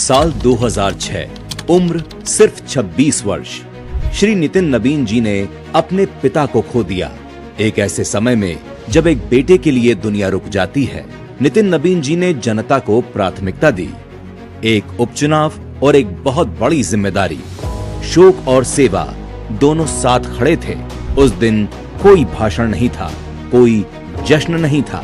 साल 2006, उम्र सिर्फ 26 वर्ष। श्री नितिन नबीन जी ने अपने पिता को खो दिया। एक ऐसे समय में जब एक बेटे के लिए दुनिया रुक जाती है, नितिन नबीन जी ने जनता को प्राथमिकता दी। एक उपचुनाव और एक बहुत बड़ी जिम्मेदारी, शोक और सेवा दोनों साथ खड़े थे। उस दिन कोई भाषण नहीं था, कोई जश्न नहीं था,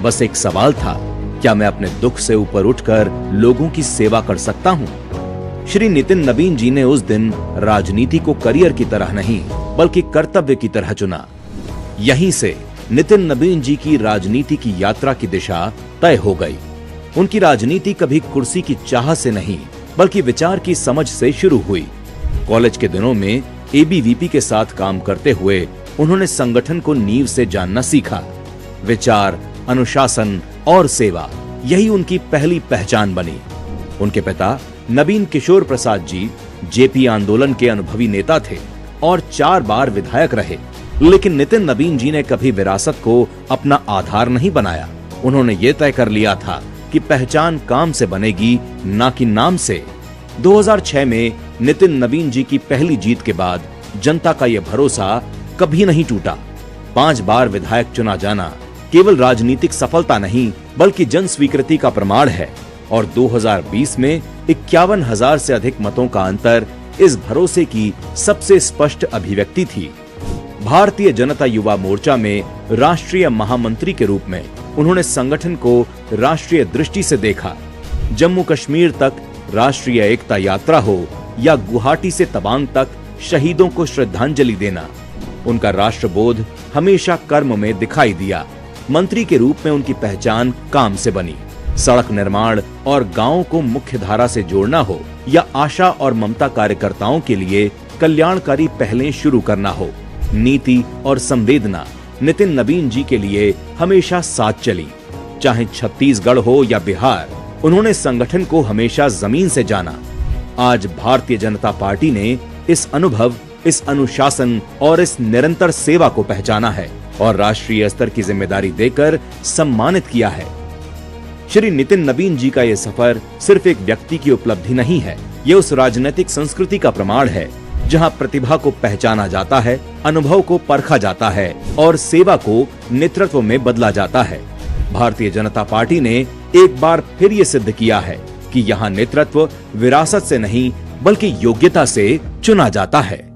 बस एक सवाल था, क्या मैं अपने दुख से ऊपर उठकर लोगों की सेवा कर सकता हूं? श्री नितिन नबीन जी ने उस दिन राजनीति को करियर की तरह नहीं, बल्कि कर्तव्य की तरह चुना। यहीं से नितिन नबीन जी की राजनीति की यात्रा की दिशा तय हो गई। उनकी राजनीति कभी कुर्सी की चाह से नहीं, बल्कि विचार की समझ से शुरू हुई। कॉलेज के दिनों में एबीवीपी के साथ काम करते हुए उन्होंने संगठन को नींव से जानना सीखा। विचार, अनुशासन और सेवा, यही उनकी पहली पहचान बनी। उनके पिता नवीन किशोर प्रसाद जी जेपी आंदोलन के अनुभवी नेता थे और 4 बार विधायक रहे। लेकिन नितिन नबीन जी ने कभी विरासत को अपना आधार नहीं बनाया। उन्होंने ये तय कर लिया था कि पहचान काम से बनेगी, ना कि नाम से। 2006 में नितिन नबीन जी की पहली जीत के बाद जनता का यह भरोसा कभी नहीं टूटा। 5 बार विधायक चुना जाना केवल राजनीतिक सफलता नहीं, बल्कि जन स्वीकृति का प्रमाण है। और 2020 में 51,000 से अधिक मतों का अंतर इस भरोसे की सबसे स्पष्ट अभिव्यक्ति थी। भारतीय जनता युवा मोर्चा में राष्ट्रीय महामंत्री के रूप में उन्होंने संगठन को राष्ट्रीय दृष्टि से देखा। जम्मू कश्मीर तक राष्ट्रीय एकता यात्रा हो या गुवाहाटी से तवांग तक शहीदों को श्रद्धांजलि देना, उनका राष्ट्रबोध हमेशा कर्म में दिखाई दिया। मंत्री के रूप में उनकी पहचान काम से बनी। सड़क निर्माण और गांवों को मुख्य धारा से जोड़ना हो या आशा और ममता कार्यकर्ताओं के लिए कल्याणकारी पहलें शुरू करना हो, नीति और संवेदना नितिन नबीन जी के लिए हमेशा साथ चली। चाहे छत्तीसगढ़ हो या बिहार, उन्होंने संगठन को हमेशा जमीन से जाना। आज भारतीय जनता पार्टी ने इस अनुभव, इस अनुशासन और इस निरंतर सेवा को पहचाना है और राष्ट्रीय स्तर की जिम्मेदारी देकर सम्मानित किया है। श्री नितिन नबीन जी का यह सफर सिर्फ एक व्यक्ति की उपलब्धि नहीं है, ये उस राजनीतिक संस्कृति का प्रमाण है जहां प्रतिभा को पहचाना जाता है, अनुभव को परखा जाता है और सेवा को नेतृत्व में बदला जाता है। भारतीय जनता पार्टी ने एक बार फिर ये सिद्ध किया है कि यहाँ नेतृत्व विरासत से नहीं, बल्कि योग्यता से चुना जाता है।